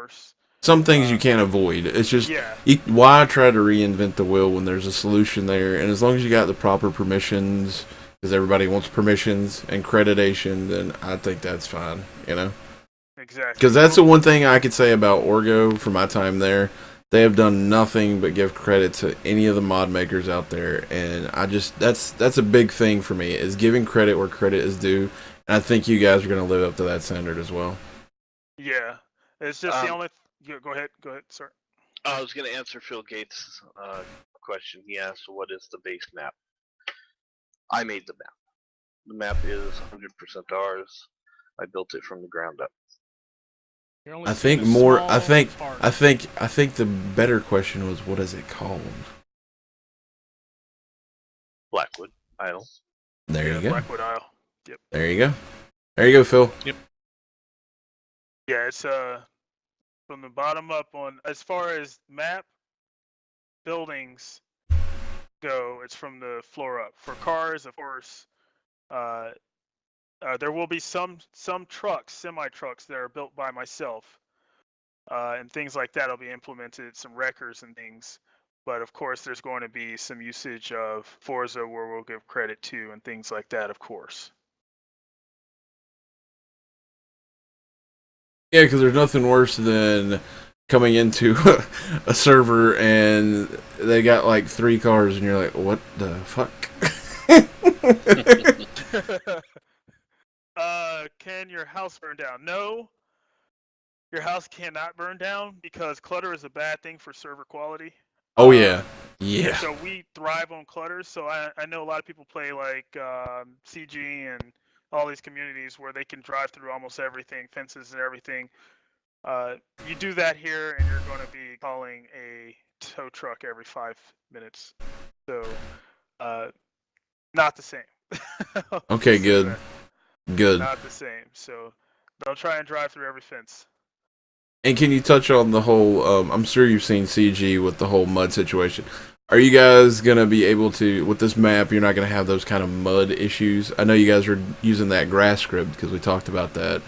course. Some things you can't avoid. It's just Yeah, why try to reinvent the wheel when there's a solution there? And as long as you got the proper permissions, because everybody wants permissions and accreditation, then I think that's fine. You know, because exactly. that's Well, the one thing I could say about Orgo from my time there. They have done nothing but give credit to any of the mod makers out there, and I just that's a big thing for me is giving credit where credit is due. And I think you guys are going to live up to that standard as well. yeah. It's just the Um, only. Go ahead, sir. I was going to answer Phil Gates' question. He asked, "What is the base map?" I made the map. The map is 100% ours. I built it from the ground up. You're only I seeing think a more. small I think. part. I think. I think the better question was, what is it called? Blackwood Isle. There Yeah, you go. Blackwood Isle. Yep. There you go. There you go, Phil. Yeah, it's from the bottom up on as far as map buildings go. It's from the floor up. For cars, of course, uh, there will be some trucks, semi trucks that are built by myself, and things like that will be implemented. Some wreckers and things. But of course, there's going to be some usage of Forza where we'll give credit to and things like that, of course. Yeah, because there's nothing worse than coming into a server and they got like 3 cars, and you're like, what the fuck? Can your house burn down? No, your house cannot burn down because clutter is a bad thing for server quality. Oh yeah, yeah. So we thrive on clutter. So I know a lot of people play like CG and all these communities where they can drive through almost everything, fences and everything. You do that here, and you're going to be calling a tow truck every 5 minutes. So, not the same. Okay, good, good. Not the same. So, don't try and drive through every fence. And can you touch on the whole? I'm sure you've seen CG with the whole mud situation. Are you guys gonna be able to with this map? You're not gonna have those kind of mud issues. I know you guys are using that grass script because we talked about that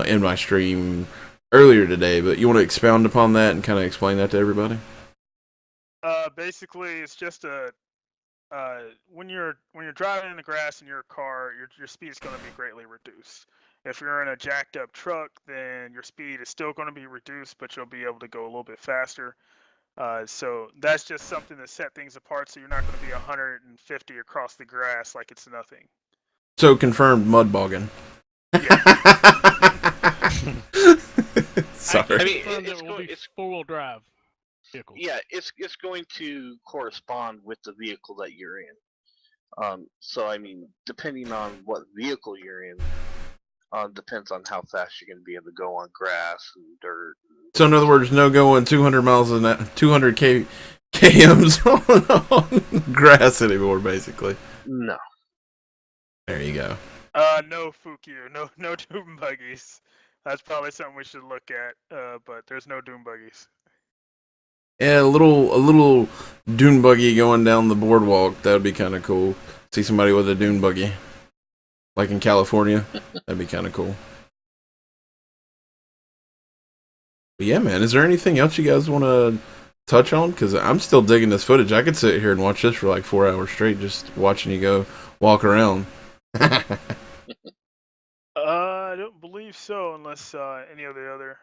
in my stream earlier today. But you want to expound upon that and kind of explain that to everybody? Basically, it's just a when you're driving in the grass in your car, your speed is going to be greatly reduced. If you're in a jacked up truck, then your speed is still going to be reduced, but you'll be able to go a little bit faster. So that's just something to set things apart. So you're not going to be 150 across the grass like it's nothing. So confirmed mud bogging. Yeah. Sorry. I mean, It will be four-wheel drive vehicles. Yeah, it's going to correspond with the vehicle that you're in. So I mean, depending on what vehicle you're in, depends on how fast you're going to be able to go on grass and dirt. So in other words, no going 200 miles an hour, 200 kms on grass anymore, basically. No. There you go. No Fukyu, no doom buggies. That's probably something we should look at. But there's no doom buggies. Yeah, a little dune buggy going down the boardwalk. That would be kind of cool. See somebody with a dune buggy, like in California. That'd be kind of cool. But yeah, man. Is there anything else you guys want to touch on? Because I'm still digging this footage. I could sit here and watch this for like 4 hours straight, just watching you go walk around. I don't believe so, unless any of the other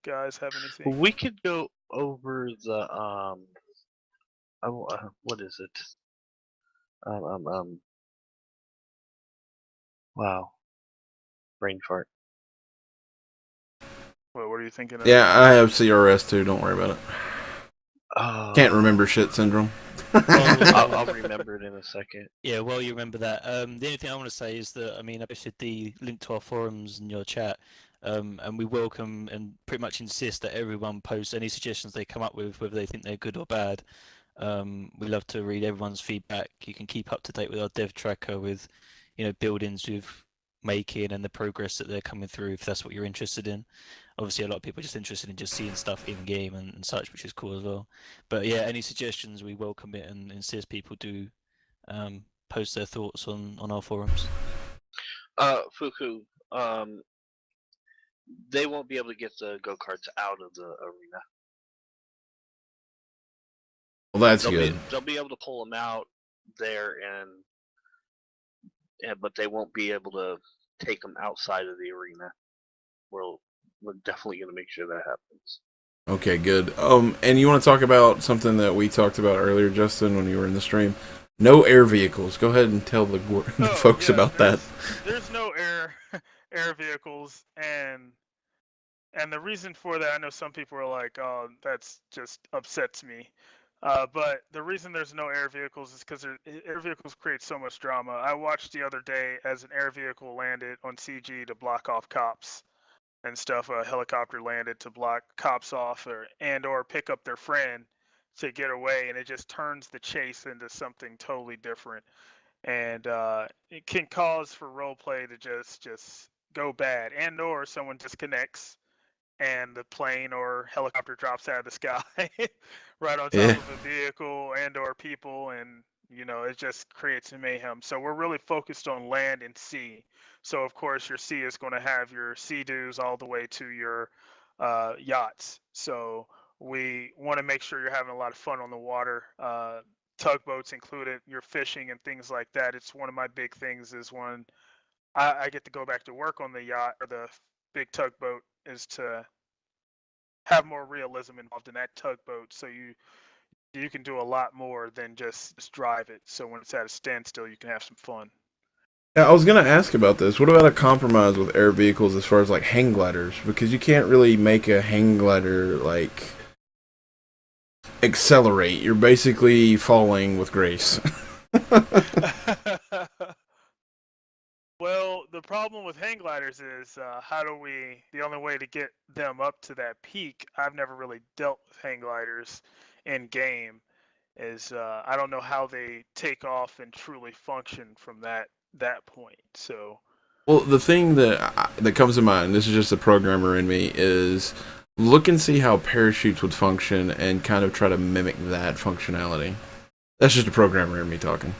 guys have anything. We could go over the what is it? Wow, brain fart. What are you thinking of? Yeah, I have CRS too. Don't worry about it. Can't Oh, remember shit syndrome. I'll remember it in a second. Yeah, well, you remember that. The only thing I want to say is that, I mean, I posted the link to our forums in your chat, and we welcome and pretty much insist that everyone posts any suggestions they come up with, whether they think they're good or bad. We love to read everyone's feedback. You can keep up to date with our dev tracker with, buildings with making and the progress that they're coming through, if that's what you're interested in. Obviously, a lot of people are just interested in just seeing stuff in game and such, which is cool as well. But yeah, any suggestions, we welcome it and insist people do post their thoughts on our forums. Fuku, they won't be able to get the go-karts out of the arena. Well, that's good. They'll be able to pull them out there, but they won't be able to take them outside of the arena. We're definitely going to make sure that happens. Okay, good. And you want to talk about something that we talked about earlier, Justin, when you were in the stream? No air vehicles. Go ahead and tell the folks about that. There's no air vehicles, and the reason for that, I know some people are like, "Oh, that's just upsets me." But the reason there's no air vehicles is because air vehicles create so much drama. I watched the other day as an air vehicle landed on CG to block off cops and stuff. A helicopter landed to block cops off or pick up their friend to get away, and it just turns the chase into something totally different. And it can cause for role play to just go bad, and or someone disconnects and the plane or helicopter drops out of the sky right on top of a vehicle and or people, and it just creates mayhem. So we're really focused on land and sea. So of course your sea is going to have your sea dues all the way to your yachts. So we want to make sure you're having a lot of fun on the water, tugboats included, you're fishing and things like that. It's one of my big things is when I get to go back to work on the yacht or the big tugboat, is to have more realism involved in that tugboat, so you can do a lot more than just drive it. So when it's at a standstill, you can have some fun. Yeah, I was gonna ask about this. What about a compromise with air vehicles as far as like hang gliders? Because you can't really make a hang glider like accelerate. You're basically falling with grace. Well, the problem with hang gliders is the only way to get them up to that peak, I've never really dealt with hang gliders in game, is I don't know how they take off and truly function from that point. So, well, the thing that comes to mind, this is just the programmer in me, is look and see how parachutes would function and kind of try to mimic that functionality. That's just a programmer in me talking.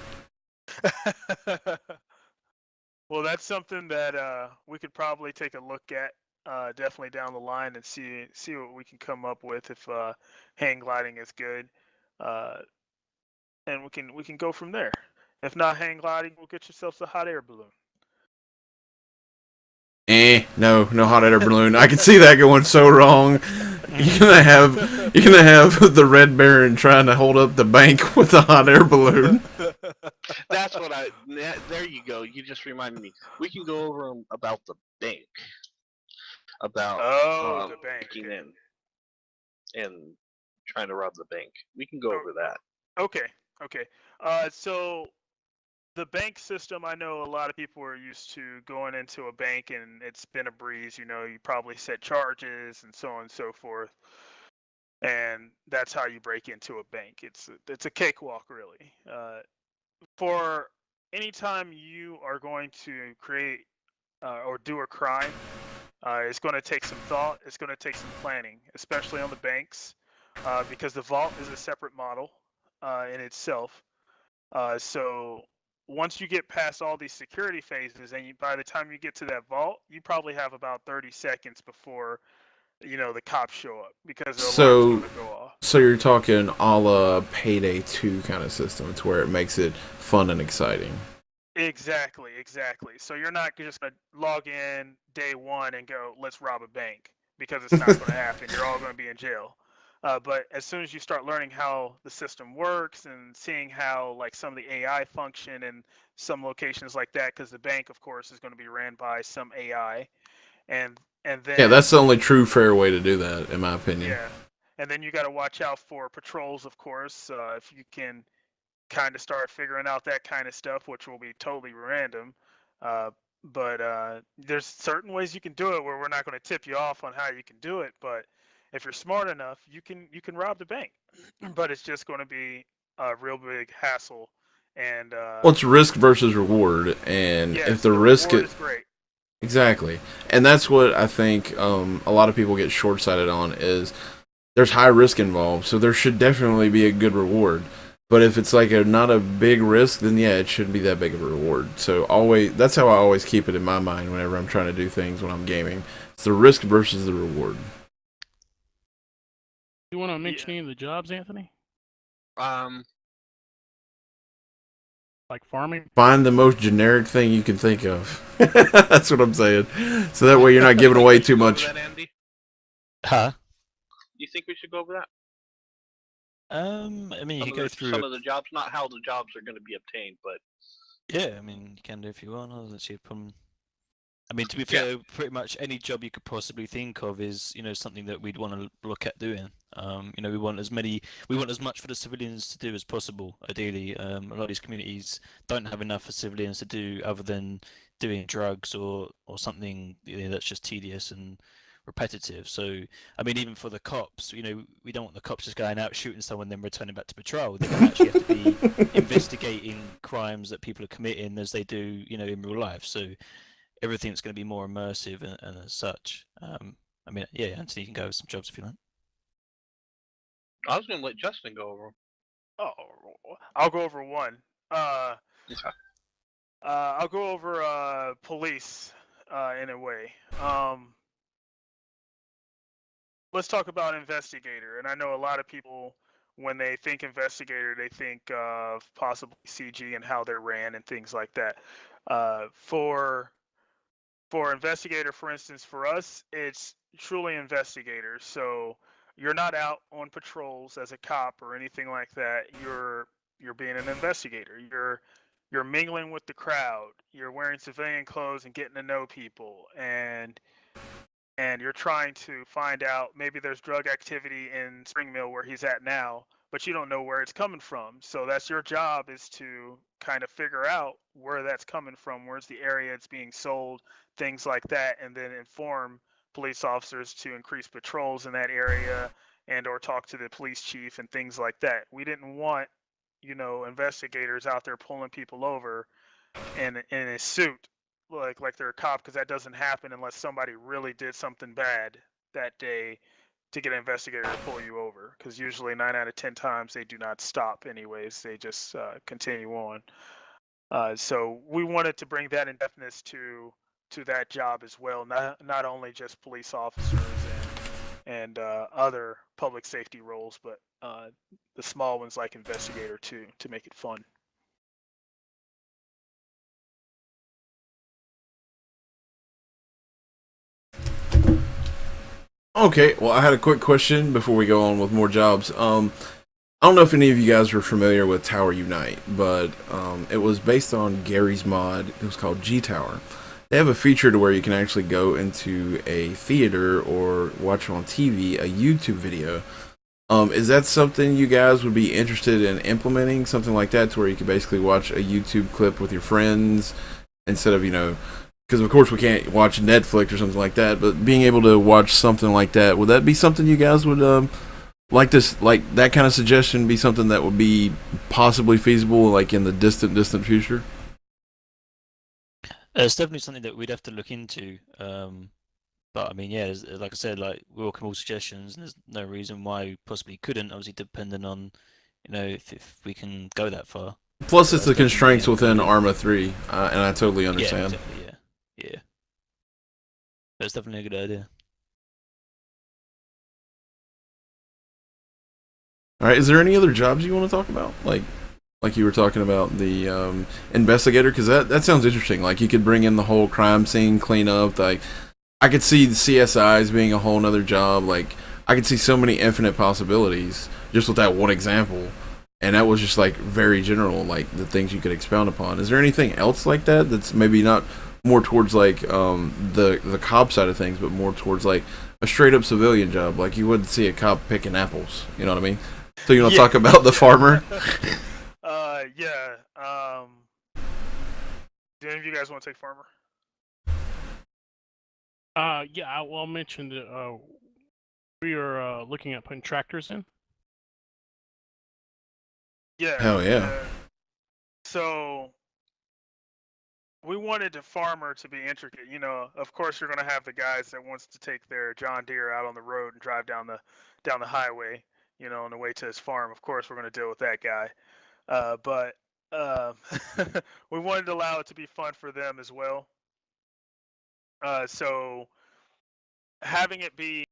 well, that's something that we could probably take a look at definitely down the line and see what we can come up with if hang gliding is good, and we can go from there. If not hang gliding, we'll get yourselves a hot air balloon. No hot air balloon. I can see that going so wrong. You're gonna have the Red Baron trying to hold up the bank with a hot air balloon. That's what there you go. You just reminded me. We can go over about the bank. About the bank in and trying to rob the bank. We can go over that. Okay. So the bank system, I know a lot of people are used to going into a bank and it's been a breeze. You probably set charges and so on and so forth, and that's how you break into a bank. It's a cakewalk, really. For any time you are going to create or do a crime, it's going to take some thought. It's going to take some planning, especially on the banks, because the vault is a separate model in itself. So once you get past all these security phases, and by the time you get to that vault, you probably have about 30 seconds before the cops show up, because the alarm's going to go off. So you're talking a la Payday 2 kind of system. It's where it makes it fun and exciting. Exactly. So you're not just going to log in day one and go, let's rob a bank, because it's not going to happen. You're all going to be in jail. But as soon as you start learning how the system works and seeing how like some of the AI function and some locations like that, because the bank, of course, is going to be ran by some AI, and then that's the only true fair way to do that, in my opinion. Yeah, and then you got to watch out for patrols, of course. If you can kind of start figuring out that kind of stuff, which will be totally random. But there's certain ways you can do it where we're not going to tip you off on how you can do it. But if you're smart enough, you can rob the bank. But it's just going to be a real big hassle. And well, it's risk versus reward, and yes, if the risk is great. Exactly, and that's what I think a lot of people get short-sighted on, is there's high risk involved, so there should definitely be a good reward. But if it's like not a big risk, then yeah, it shouldn't be that big of a reward. So always, that's how I always keep it in my mind whenever I'm trying to do things when I'm gaming. It's the risk versus the reward. You want to mention any of the jobs, Anthony? Like farming? Find the most generic thing you can think of. That's what I'm saying. So that way you're not giving away too much. That, Andy? Huh? Do you think we should go over that? I mean, you can go through some of the jobs, not how the jobs are going to be obtained, but yeah, I mean, you can do if you want. I don't see a problem. I mean, to be fair, pretty much any job you could possibly think of is, something that we'd want to look at doing. We want as much for the civilians to do as possible. Ideally, a lot of these communities don't have enough for civilians to do other than doing drugs or something that's just tedious and repetitive. So, I mean, even for the cops, we don't want the cops just going out shooting someone then returning back to patrol. They're going to actually have to be investigating crimes that people are committing as they do, in real life. So everything's going to be more immersive and as such. I mean, yeah, Anthony, you can go with some jobs if you like. I was going to let Justin go over them. Oh, I'll go over one. Okay. I'll go over police in a way. Let's talk about investigator. And I know a lot of people, when they think investigator, they think of possibly CG and how they're ran and things like that. For investigator, for instance, for us, it's truly investigators. So you're not out on patrols as a cop or anything like that. You're being an investigator. You're mingling with the crowd. You're wearing civilian clothes and getting to know people, and you're trying to find out, maybe there's drug activity in Spring Mill where he's at now, but you don't know where it's coming from. So that's your job, is to kind of figure out where that's coming from, where's the area it's being sold, things like that, and then inform police officers to increase patrols in that area and or talk to the police chief and things like that. We didn't want, investigators out there pulling people over in a suit like they're a cop, because that doesn't happen unless somebody really did something bad that day to get an investigator to pull you over, because usually 9 out of 10 times they do not stop anyways. They just continue on. So we wanted to bring that in-depthness to that job as well, not only just police officers and other public safety roles, but the small ones like investigator too, to make it fun. Okay, well, I had a quick question before we go on with more jobs. I don't know if any of you guys are familiar with Tower Unite, but it was based on Gary's mod. It was called G Tower. They have a feature to where you can actually go into a theater or watch on TV a YouTube video. Is that something you guys would be interested in implementing? Something like that, to where you could basically watch a YouTube clip with your friends instead of, because of course we can't watch Netflix or something like that, but being able to watch something like that, would that be something you guys would like that kind of suggestion be something that would be possibly feasible, like in the distant future? It's definitely something that we'd have to look into. But I mean, yeah, like I said, like we welcome all suggestions, and there's no reason why we possibly couldn't. Obviously, depending on, if we can go that far. Plus, it's the constraints within Arma 3, and I totally understand. Yeah, exactly, yeah. That's definitely a good idea. All right, is there any other jobs you want to talk about, like you were talking about the investigator? Because that sounds interesting. Like, you could bring in the whole crime scene cleanup. Like, I could see the CSIs being a whole nother job. Like, I could see so many infinite possibilities just with that one example. And that was just like very general, like the things you could expound upon. Is there anything else like that that's maybe not more towards like the cop side of things, but more towards like a straight up civilian job? Like, you wouldn't see a cop picking apples. You know what I mean? So you want to talk about the farmer? Yeah. Do any of you guys want to take farmer? Yeah, I'll mention that we are looking at putting tractors in. Yeah. Hell yeah. So we wanted the farmer to be intricate. Of course you're going to have the guys that wants to take their John Deere out on the road and drive down the highway. you know, on the way to his farm. Of course, we're going to deal with that guy. But we wanted to allow it to be fun for them as well. So having it be